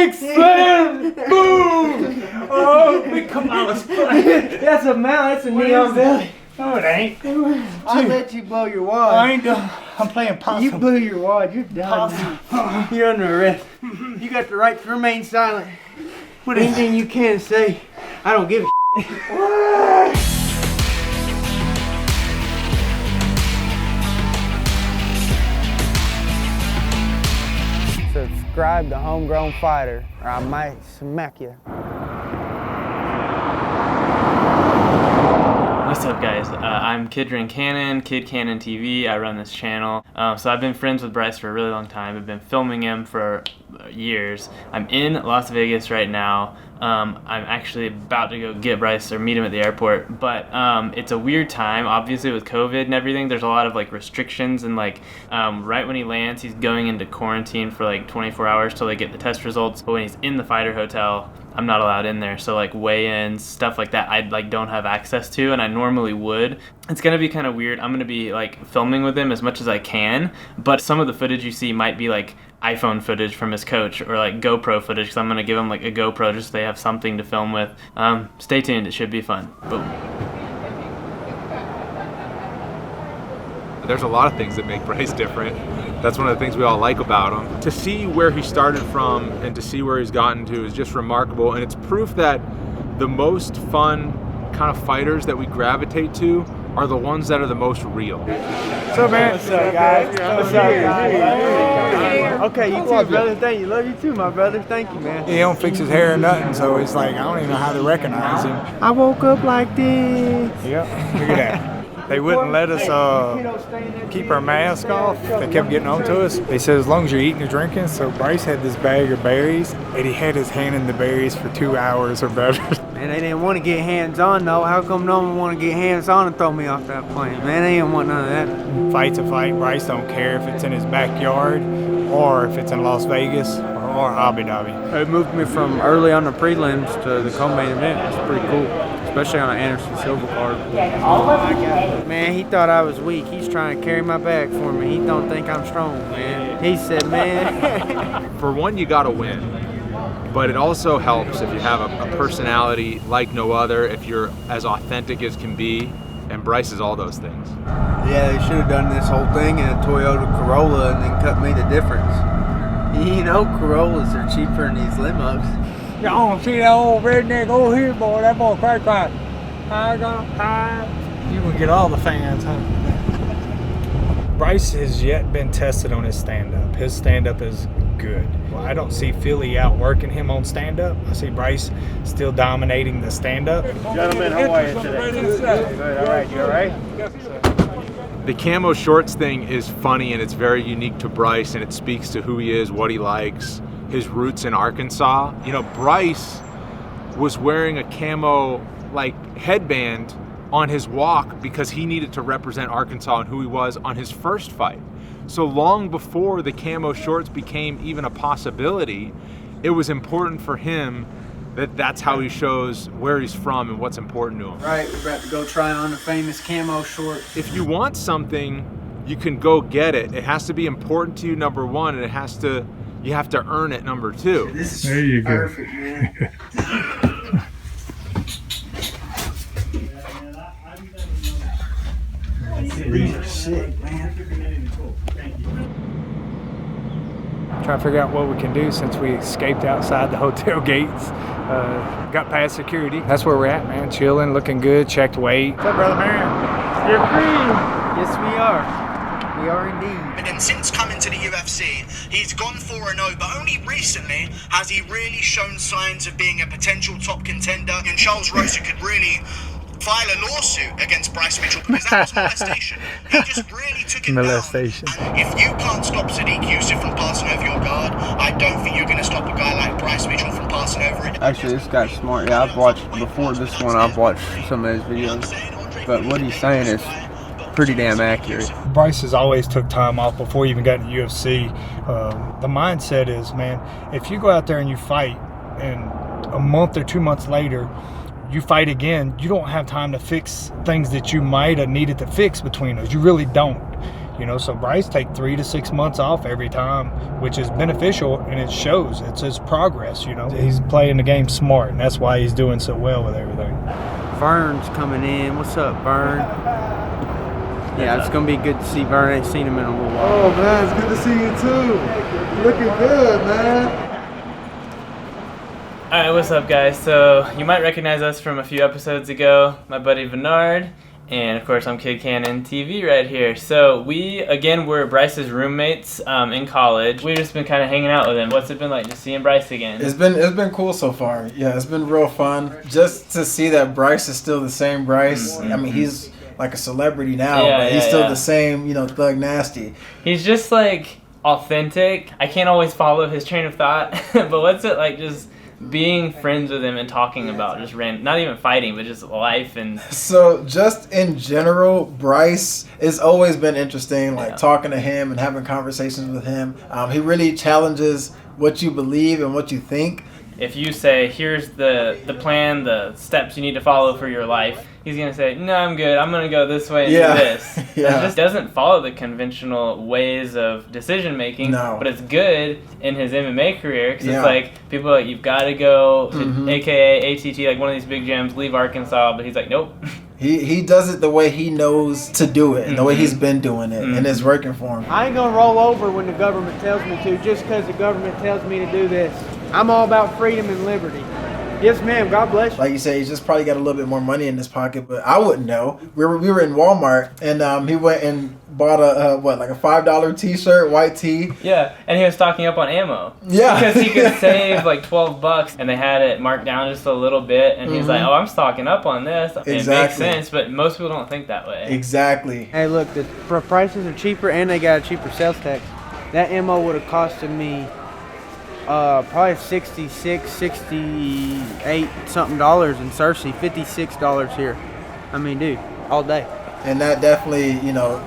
Big slam! Boom! Oh, big Camo. That's a mount. That's a neon belly. No, it ain't. I let you blow your wad. I ain't done. I'm playing possum. You blew your wad. You're done. You're under arrest. You got the right to remain silent. Anything you can say, I don't give a Subscribe to Homegrown Fighter, or I might smack you. What's up, guys? I'm Kidron Cannon, Kid Cannon TV. I run this channel. So I've been friends with Bryce for a really long time. I've been filming him for years. I'm in Las Vegas right now. I'm actually about to go get Bryce or meet him at the airport, but it's a weird time, obviously, with COVID and everything. There's a lot of like restrictions, and like right when he lands, he's going into quarantine for like 24 hours till they get the test results. But when he's in the fighter hotel, I'm not allowed in there, so like weigh-ins, stuff like that, I like don't have access to, and I normally would. It's gonna be kind of weird. I'm gonna be like filming with him as much as I can, but some of the footage you see might be like iPhone footage from his coach or like GoPro footage, because I'm gonna give him like a GoPro just so they have something to film with. Stay tuned, it should be fun. Boom. There's a lot of things that make Bryce different. That's one of the things we all like about him. To see where he started from and to see where he's gotten to is just remarkable, and it's proof that the most fun kind of fighters that we gravitate to are the ones that are the most real. What's up, man? What's up, guys? What's up, guys? Okay, you too, brother. Thank you. Love you too, my brother. Thank you, man. He don't fix his hair or nothing, so it's like, I don't even know how to recognize him. I woke up like this. Yep, look at that. They wouldn't let us keep our mask off. They kept getting on to us. They said as long as you're eating or drinking. So Bryce had this bag of berries, and he had his hand in the berries for 2 hours or better. Man, they didn't want to get hands-on, though. How come no one want to get hands-on and throw me off that plane? Man, they didn't want none of that. Fight's a fight. Bryce don't care if it's in his backyard or if it's in Las Vegas or Abu Dhabi. It moved me from early on the prelims to the co-main event. It's pretty cool, especially on an Anderson Silva card. Man, he thought I was weak. He's trying to carry my bag for me. He don't think I'm strong, man. He said, man. For one, you gotta win. But it also helps if you have a personality like no other, if you're as authentic as can be, and Bryce is all those things. Yeah, they should have done this whole thing in a Toyota Corolla and then cut me the difference. You know, Corollas are cheaper than these limos. Y'all don't see that old redneck over here, boy. That boy crack like, you gonna get all the fans, huh? Bryce has yet been tested on his stand-up. His stand-up is good. Well, I don't see Fili outworking him on stand-up. I see Bryce still dominating the stand-up. Gentlemen, how are you today? Good, all right, you all right? The camo shorts thing is funny, and it's very unique to Bryce, and it speaks to who he is, what he likes, his roots in Arkansas. You know, Bryce was wearing a camo like headband on his walk because he needed to represent Arkansas and who he was on his first fight. So long before the camo shorts became even a possibility, it was important for him that that's how he shows where he's from and what's important to him. Right, we're about to go try on the famous camo shorts. If you want something, you can go get it. It has to be important to you, number one, and you have to earn it, number two. This There you is perfect, man. These are sick, man. Trying to figure out what we can do since we escaped outside the hotel gates. Got past security. That's where we're at, man. Chilling, looking good, checked weight. What's up, brother man? You're free. Yes, we are. We are indeed. And since coming to the UFC, he's gone 4-0, but only recently has he really shown signs of being a potential top contender. And Charles Rosa could really file a lawsuit against Bryce Mitchell because that was molestation. He just really took it Molestation. down. And if you can't stop Sadiq Yusuf from passing over your guard, I don't think you're going to stop a guy like Bryce Mitchell from passing over it. Actually, this guy's smart. Yeah, I've watched, before this one, I've watched some of his videos. But what he's saying is pretty damn accurate. Bryce has always took time off before he even got in the UFC. The mindset is, man, if you go out there and you fight, and a month or 2 months later, you fight again, you don't have time to fix things that you might have needed to fix between those. You really don't. You know, so Bryce take 3 to 6 months off every time, which is beneficial, and it shows. It's his progress, you know. He's playing the game smart, and that's why he's doing so well with everything. Vern's coming in. What's up, Vern? Yeah, it's going to be good to see Vern. I ain't seen him in a little while. Oh, man, it's good to see you, too. Looking good, man. Alright, what's up, guys? So, you might recognize us from a few episodes ago. My buddy Bernard, and of course, I'm Kid Cannon TV right here. So, we, again, were Bryce's roommates in college. We've just been kind of hanging out with him. What's it been like just seeing Bryce again? It's been cool so far. Yeah, it's been real fun. Just to see that Bryce is still the same Bryce. I mean, he's like a celebrity now, but he's still the same, you know, thug nasty. He's just like authentic. I can't always follow his train of thought, but what's it like just being friends with him and talking about just not even fighting, but just life? And so just in general, Bryce has always been interesting, like talking to him and having conversations with him. He really challenges what you believe and what you think. If you say, here's the plan, the steps you need to follow for your life, he's going to say, no, I'm good. I'm going to go this way and do this. It just doesn't follow the conventional ways of decision making, but it's good in his MMA career because it's like, people are like, you've got to go, aka ATT, like one of these big gyms, leave Arkansas, but he's like, nope. He does it the way he knows to do it and the way he's been doing it, and it's working for him. I ain't gonna roll over when the government tells me to just because the government tells me to do this. I'm all about freedom and liberty. Yes, ma'am. God bless you. Like you say, he's just probably got a little bit more money in his pocket, but I wouldn't know. We were in Walmart, and he went and bought like a $5 T-shirt, white tee. Yeah, and he was stocking up on ammo. Yeah, because he could save like $12, and they had it marked down just a little bit, and he's like, "Oh, I'm stocking up on this." Exactly. It makes sense, but most people don't think that way. Exactly. Hey, look, the prices are cheaper, and they got a cheaper sales tax. That ammo would have costed me probably $66, $68 something in Cersei, $56 here. I mean, dude, all day. And that definitely, you know,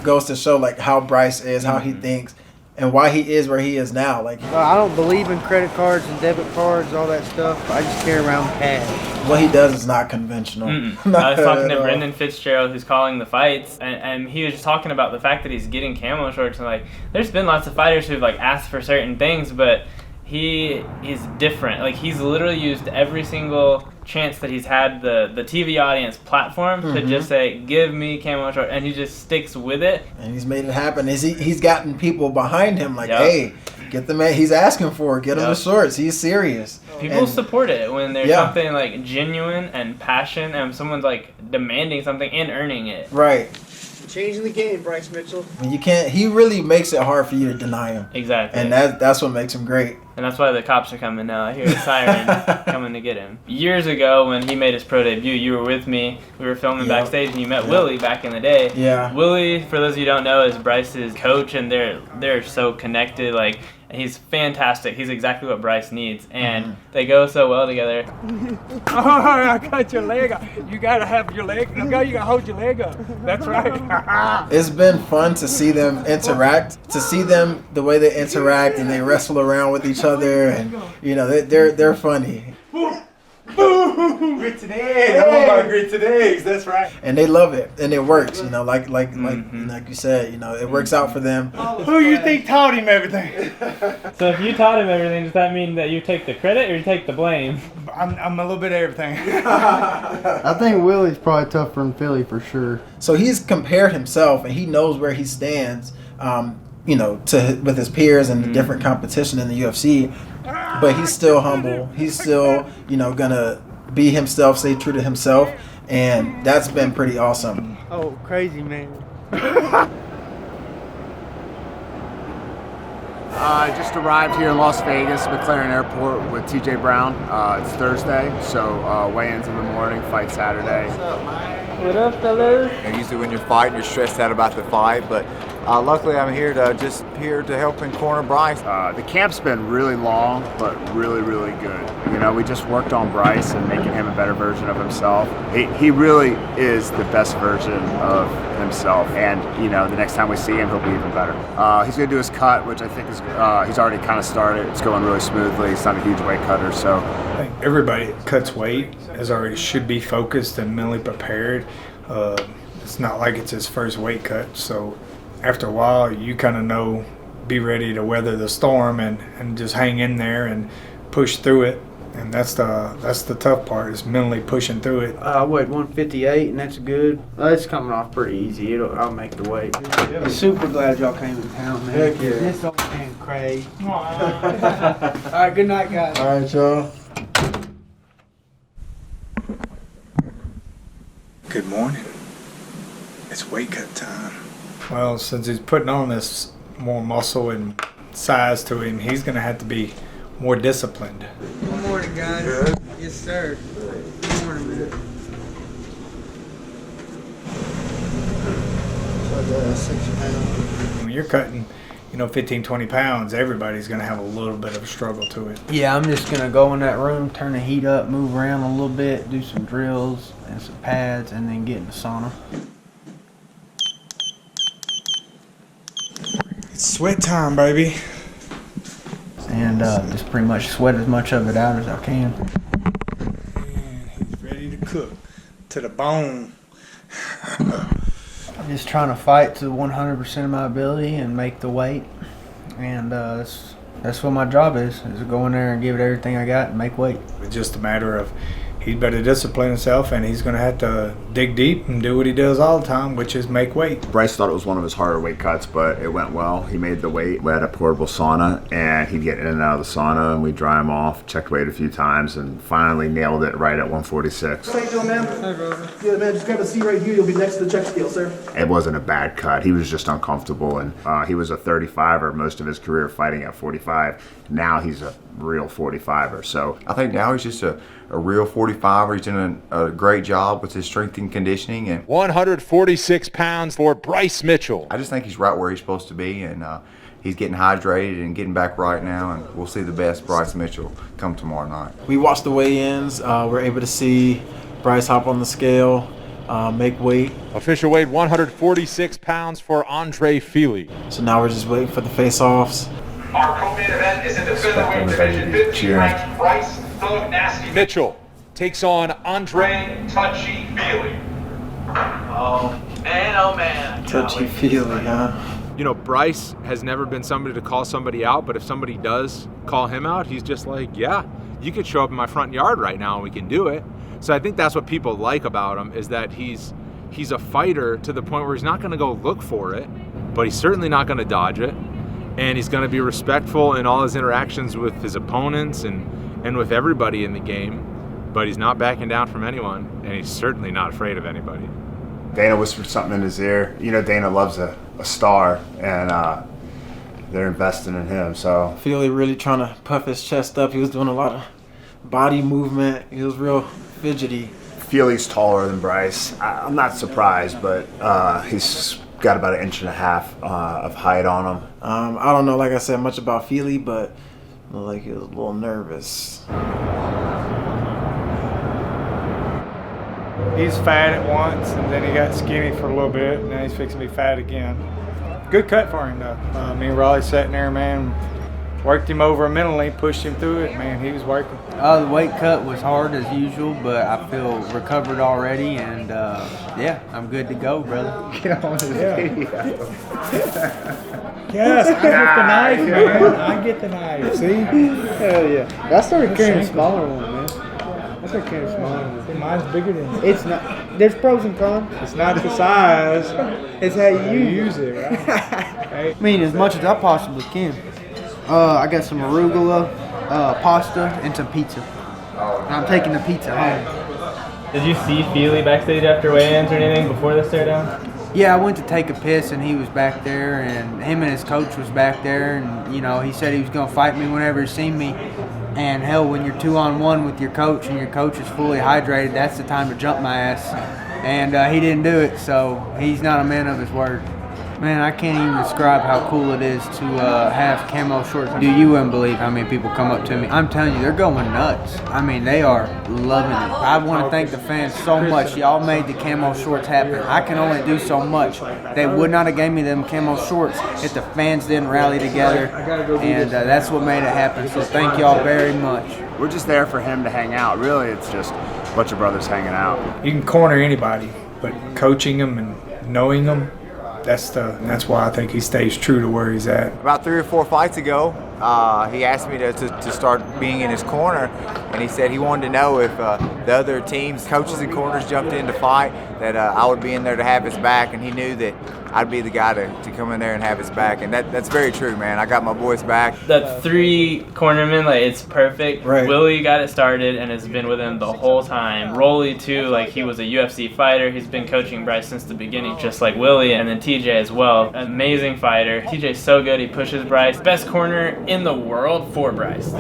goes to show like how Bryce is, how he thinks, and why he is where he is now. Like, I don't believe in credit cards and debit cards, all that stuff. I just carry around cash. What he does is not conventional. I was talking to Brendan Fitzgerald, who's calling the fights, and he was just talking about the fact that he's getting camo shorts, and like, there's been lots of fighters who've like asked for certain things, but he's different. Like, he's literally used every single chance that he's had the TV audience platform to just say, give me camo short, and he just sticks with it. And he's made it happen. He's gotten people behind him like, hey, get the man he's asking for, get him the shorts. He's serious. People support it when there's something like genuine and passion, and someone's like demanding something and earning it. Right. Changing the game, Bryce Mitchell. You can't. He really makes it hard for you to deny him. Exactly. And that's what makes him great. And that's why the cops are coming now. I hear a siren coming to get him. Years ago, when he made his pro debut, you were with me. We were filming backstage, and you met Willie back in the day. Yeah. Willie, for those of you who don't know, is Bryce's coach, and they're so connected. Like, he's fantastic. He's exactly what Bryce needs, and they go so well together. Oh, I got your leg up. You gotta have your leg. You gotta hold your leg up. That's right. It's been fun to see them interact, to see them the way they interact and they wrestle around with each other, and you know they're funny. Grits and eggs. I'm all about grits and eggs. That's right. And they love it, and it works. You know, like you said, you know, it works out for them. Who you think taught him everything? So if you taught him everything, does that mean that you take the credit or you take the blame? I'm a little bit of everything. I think Willie's probably tougher than Philly for sure. So he's compared himself, and he knows where he stands. You know, with his peers and the different competition in the UFC. But he's still humble. He's still, you know, gonna be himself, stay true to himself, and that's been pretty awesome. Oh, crazy, man. I just arrived here in Las Vegas, McLaren Airport with TJ Brown. It's Thursday, so weigh-ins in the morning, fight Saturday. What up, fellas? Usually when you're fighting, you're stressed out about the fight, but luckily I'm here to help and corner Bryce. The camp's been really long, but really, really good. You know, we just worked on Bryce and making him a better version of himself. He really is the best version of himself, and you know, the next time we see him, he'll be even better. He's gonna do his cut, which I think is he's already kind of started. It's going really smoothly. He's not a huge weight cutter, so. I think everybody that cuts weight should be focused and mentally prepared. It's not like it's his first weight cut, so after a while, you kind of know, be ready to weather the storm and just hang in there and push through it. And that's the tough part, is mentally pushing through it. I weighed 158, and that's good. It's coming off pretty easy. I'll make the weight. I'm super glad y'all came to town, man. Heck yeah. This old man crazy. All right, good night, guys. All right, y'all. Good morning. It's weight cut time. Well, since he's putting on this more muscle and size to him, he's going to have to be more disciplined. Good morning, guys. Good. Yes, sir. Good morning, man. When you're cutting, 15, 20 pounds, everybody's going to have a little bit of a struggle to it. Yeah, I'm just going to go in that room, turn the heat up, move around a little bit, do some drills and some pads, and then get in the sauna. It's sweat time, baby. And just pretty much sweat as much of it out as I can. And he's ready to cook to the bone. I'm just trying to fight to 100% of my ability and make the weight. And that's what my job is to go in there and give it everything I got and make weight. It's just a matter of he'd better discipline himself, and he's going to have to dig deep and do what he does all the time, which is make weight. Bryce thought it was one of his harder weight cuts, but it went well. He made the weight. We had a portable sauna, and he'd get in and out of the sauna, and we'd dry him off, checked weight a few times, and finally nailed it right at 146. How you doing, man? Hi, brother. Good, man. Just grab a seat right here. You'll be next to the check scale, sir. It wasn't a bad cut. He was just uncomfortable, and he was a 35er most of his career fighting at 45. Now he's a real 45er. So I think now he's just a real 45er. He's doing a great job with his strength and conditioning. And 146 pounds for Bryce Mitchell. I just think he's right where he's supposed to be, and he's getting hydrated and getting back right now, and we'll see the best Bryce Mitchell come tomorrow night. We watched the weigh-ins. We're able to see Bryce hop on the scale, make weight. Official weight 146 pounds for Andre Fili. So now we're just waiting for the face-offs. Our co-main event is in the featherweight division. 59 Bryce Thug Nasty Mitchell takes on Andre Touchy Fili. Oh man. Touchy Fili, huh? Bryce has never been somebody to call somebody out, but if somebody does call him out, he's just like, yeah, you could show up in my front yard right now and we can do it. So I think that's what people like about him, is that he's a fighter to the point where he's not going to go look for it, but he's certainly not going to dodge it. And he's going to be respectful in all his interactions with his opponents and with everybody in the game. But he's not backing down from anyone, and he's certainly not afraid of anybody. Dana whispered something in his ear. Dana loves a star, and they're investing in him. So Fili really trying to puff his chest up. He was doing a lot of body movement. He was real fidgety. Fili's taller than Bryce. I'm not surprised, but he's got about 1.5 inches of height on him. I don't know, like I said, much about Fili, but it looked like he was a little nervous. He's fat at once, and then he got skinny for a little bit, and now he's fixing to be fat again. Good cut for him, though. Me and Raleigh sat in there, man, worked him over mentally, pushed him through it. Man, he was working. The weight cut was hard as usual, but I feel recovered already, and yeah, I'm good to go, brother. Get on this video. Yes, I get the knife, man. I get the knife. See? Hell yeah. I started carrying a smaller one, man. I started carrying a smaller one. See, mine's bigger than yours. It's not. There's pros and cons. It's not the size. It's how you use it, right? I mean, as much as I possibly can. I got some arugula, pasta, and some pizza. And I'm taking the pizza home. Did you see Fili backstage after weigh-ins or anything before the stare down? Yeah, I went to take a piss, and he was back there, and him and his coach was back there, and, he said he was going to fight me whenever he seen me. And, hell, when you're 2-on-1 with your coach and your coach is fully hydrated, that's the time to jump my ass. And he didn't do it, so he's not a man of his word. Man, I can't even describe how cool it is to have camo shorts. You wouldn't believe how many people come up to me. I'm telling you, they're going nuts. I mean, they are loving it. I want to thank the fans so much. Y'all made the camo shorts happen. I can only do so much. They would not have gave me them camo shorts if the fans didn't rally together. And that's what made it happen. So thank y'all very much. We're just there for him to hang out. Really, it's just a bunch of brothers hanging out. You can corner anybody, but coaching them and knowing them, that's why I think he stays true to where he's at. About 3 or 4 fights ago, he asked me to start being in his corner, and he said he wanted to know if the other teams, coaches and corners jumped in to fight, that I would be in there to have his back, and he knew that I'd be the guy to come in there and have his back, and that's very true, man. I got my boys back. The 3 cornermen, like, it's perfect. Right. Willie got it started and has been with him the whole time. Rolly too, like, he was a UFC fighter. He's been coaching Bryce since the beginning, just like Willie, and then TJ as well. Amazing fighter. TJ's so good. He pushes Bryce. Best corner in the world for Bryce.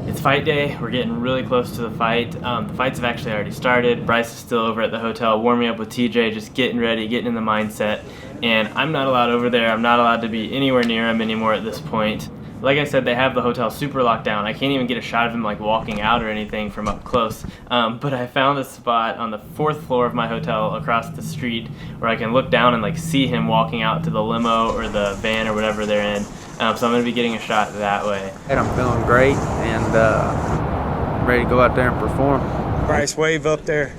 It's fight day. We're getting really close to the fight. The fights have actually already started. Bryce is still over at the hotel warming up with TJ, just getting ready, getting in the mindset. And I'm not allowed over there. I'm not allowed to be anywhere near him anymore at this point. Like I said, they have the hotel super locked down. I can't even get a shot of him like walking out or anything from up close. But I found a spot on the 4th floor of my hotel across the street where I can look down and like see him walking out to the limo or the van or whatever they're in. So I'm going to be getting a shot that way. And I'm feeling great and ready to go out there and perform. Bryce, wave up there.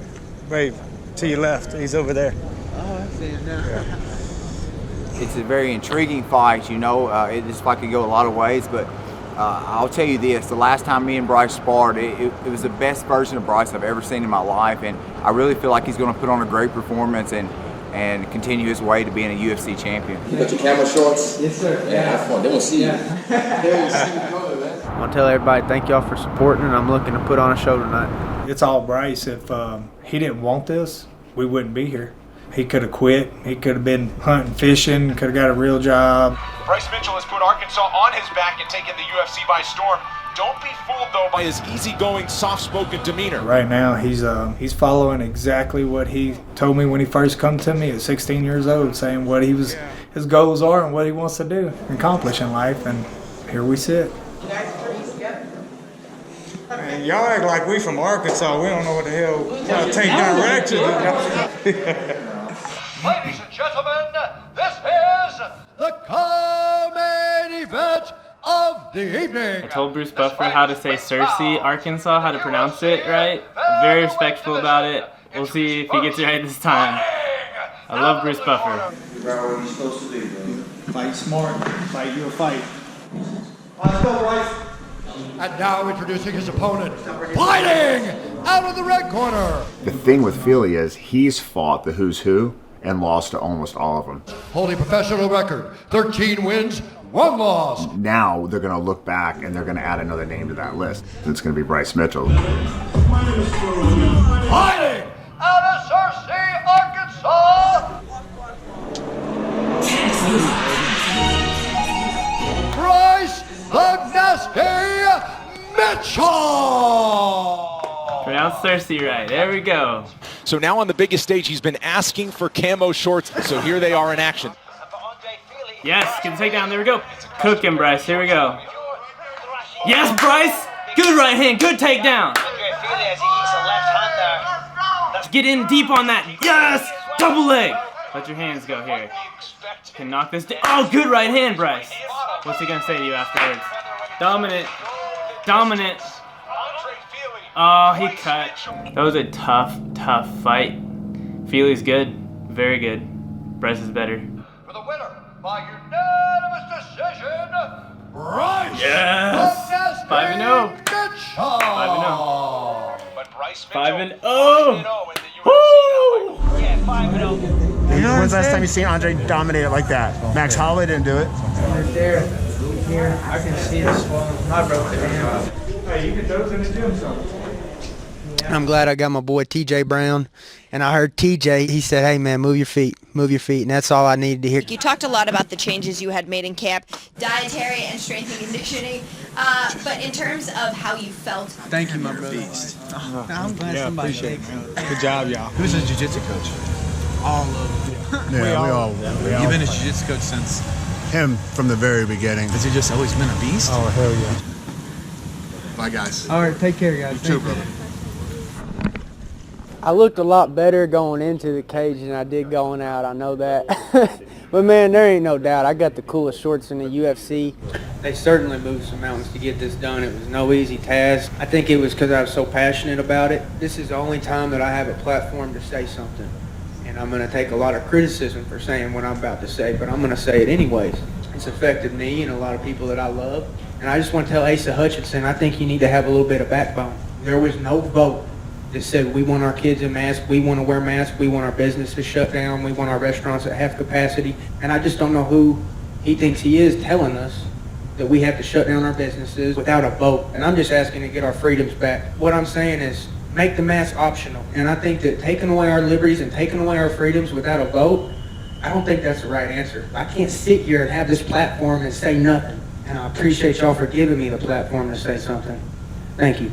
Wave to your left. He's over there. Oh, I see it now. Yeah. It's a very intriguing fight, this fight could go a lot of ways, but I'll tell you this, the last time me and Bryce sparred, it was the best version of Bryce I've ever seen in my life, and I really feel like he's going to put on a great performance and continue his way to being a UFC champion. You got your Camo shorts? Yes, sir. Yeah, have fun. They won't see you. I want to tell everybody thank y'all for supporting, and I'm looking to put on a show tonight. It's all Bryce. If he didn't want this, we wouldn't be here. He could have quit. He could have been hunting, fishing, could have got a real job. Bryce Mitchell has put Arkansas on his back and taken the UFC by storm. Don't be fooled, though, by his easygoing, soft-spoken demeanor. Right now, he's following exactly what he told me when he first come to me at 16 years old, saying what his goals are and what he wants to do, accomplish in life, and here we sit. Man, y'all act like we from Arkansas. We don't know what the hell y'all take directions. Ladies and gentlemen, this is the co-main event of the evening. I told Bruce Buffer how to say Cersei, Arkansas, how to pronounce it right. Very respectful about it. We'll see if he gets it right this time. I love Bruce Buffer. What are you supposed to do, bro? Fight smart. Fight your fight. Let's go, Bryce. And now introducing his opponent, fighting out of the red corner. The thing with Fili is he's fought the who's who and lost to almost all of them. Holding professional record, 13 wins, 1 loss. Now they're going to look back and they're going to add another name to that list. It's going to be Bryce Mitchell. Fighting out of Cersei, Arkansas, Bryce the Nasty Mitchell. Pronounce Cersei right. There we go. So now on the biggest stage, he's been asking for Camo shorts, so here they are in action. Yes, get the takedown. There we go. Cook him, Bryce. Here we go. Yes, Bryce. Good right hand. Good takedown. Get in deep on that. Yes. Double leg. Let your hands go here. Can knock this down. Oh, good right hand, Bryce. What's he going to say to you afterwards? Dominant. Dominant. Oh, he cut. That was a tough fight. Fili's good. Very good. Bryce is better. For the winner by unanimous decision, Bryce. Yes. 5-0. Mitchell. 5-0. But Bryce 5-0. Woo! Yeah, 5-0. When's the last time you seen Andre dominate it like that? Max Holloway didn't do it. Right there, here, I can see the swollen. I broke the hand. Hey, you get those in the gym, so. I'm glad I got my boy TJ Brown, and I heard TJ, he said, hey man, move your feet, and that's all I needed to hear. You talked a lot about the changes you had made in camp, dietary and strength and conditioning, but in terms of how you felt. Thank you, my brother. I'm glad somebody appreciate it. Good job, y'all. Who's his jiu-jitsu coach? all of them. Yeah, we all. You've been a jiu-jitsu coach since? Him from the very beginning. Has he just always been a beast? Oh, hell yeah. Bye, guys. All right, take care, guys. You too, brother. I looked a lot better going into the cage than I did going out, I know that. But man, there ain't no doubt. I got the coolest shorts in the UFC. They certainly moved some mountains to get this done. It was no easy task. I think it was because I was so passionate about it. This is the only time that I have a platform to say something. and I'm going to take a lot of criticism for saying what I'm about to say, but I'm going to say it anyways. It's affected me and a lot of people that I love. And I just want to tell Asa Hutchinson, I think you need to have a little bit of backbone. There was no vote that said we want our kids in masks, we want to wear masks, we want our businesses shut down, we want our restaurants at half capacity. And I just don't know who he thinks he is telling us that we have to shut down our businesses without a vote. And I'm just asking to get our freedoms back. What I'm saying is make the mask optional. And I think that taking away our liberties and taking away our freedoms without a vote, I don't think that's the right answer. I can't sit here and have this platform and say nothing. And I appreciate y'all for giving me the platform to say something. Thank you.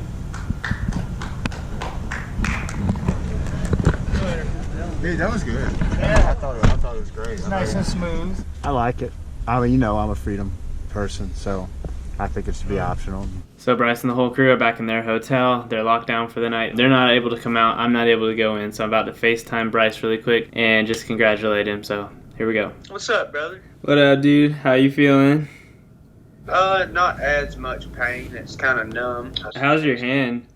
Dude, that was good. Yeah, I thought it was great. It's nice and smooth. I like it. I mean, you know, I'm a freedom person, so I think it should be optional. So Bryce and the whole crew are back in their hotel. They're locked down for the night. They're not able to come out. I'm not able to go in. So I'm about to FaceTime Bryce really quick and just congratulate him. So here we go. What's up, brother? What up, dude? How you feeling? Not as much pain. It's kind of numb. How's your hand?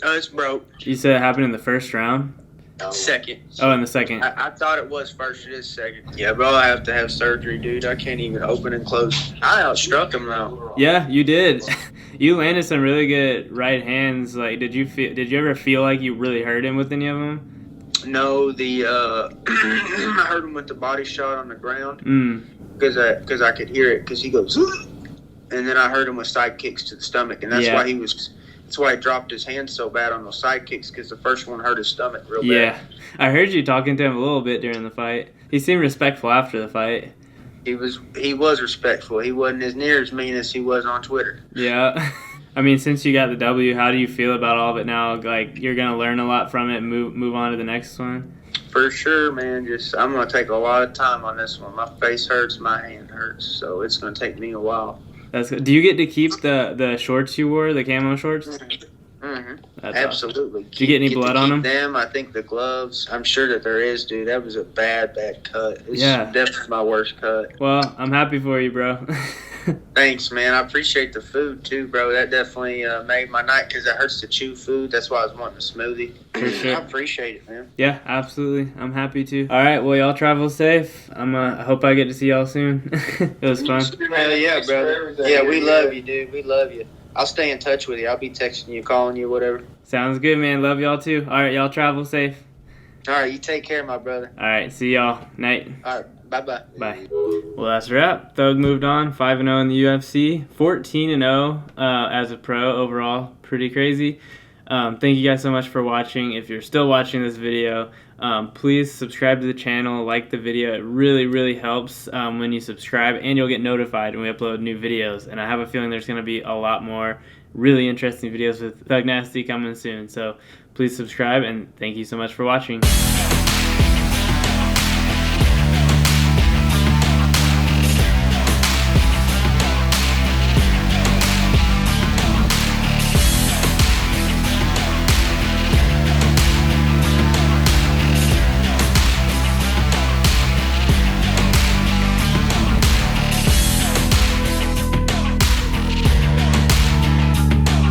It's broke. You said it happened in the first round? Second. Oh, in the second. I thought it was first. It is second. Yeah, bro, I have to have surgery, dude. I can't even open and close. I outstruck him, though. Yeah, you did. You landed some really good right hands. Like, did you ever feel like you really hurt him with any of them? No, I heard him with the body shot on the ground. Because I could hear it. Because he goes, and then I heard him with side kicks to the stomach, and that's why That's why he dropped his hand so bad on those side kicks, because the first one hurt his stomach real bad. Yeah, I heard you talking to him a little bit during the fight. He seemed respectful after the fight. He was respectful. He wasn't as near as mean as he was on Twitter. Yeah. I mean, since you got the W, how do you feel about all of it now? Like, you're going to learn a lot from it and move on to the next one? For sure, man. I'm going to take a lot of time on this one. My face hurts, my hand hurts, so it's going to take me a while. That's good. Do you get to keep the shorts you wore, the camo shorts? Mm-hmm. Absolutely. Did you get any blood on them? Them, I think the gloves. I'm sure that there is, dude. That was a bad cut. It's definitely my worst cut. Well, I'm happy for you, bro. Thanks, man. I appreciate the food too, bro. That definitely made my night, because it hurts to chew food. That's why I was wanting a smoothie. For sure. I appreciate it, man. Yeah, absolutely. I'm happy too. All right, well, y'all travel safe. I hope I get to see y'all soon. It was fun. Hell yeah, brother. Yeah, we love you, dude. We love you. I'll stay in touch with you. I'll be texting you, calling you, whatever. Sounds good, man. Love y'all too. All right, y'all travel safe. All right, you take care, my brother. All right, see y'all. Night. All right. Bye-bye. Bye. Well, that's a wrap. Thug moved on, 5-0 in the UFC, 14-0 as a pro overall. Pretty crazy. Thank you guys so much for watching. If you're still watching this video, please subscribe to the channel, like the video. It really, really helps when you subscribe, and you'll get notified when we upload new videos. And I have a feeling there's going to be a lot more really interesting videos with Thug Nasty coming soon. So please subscribe, and thank you so much for watching.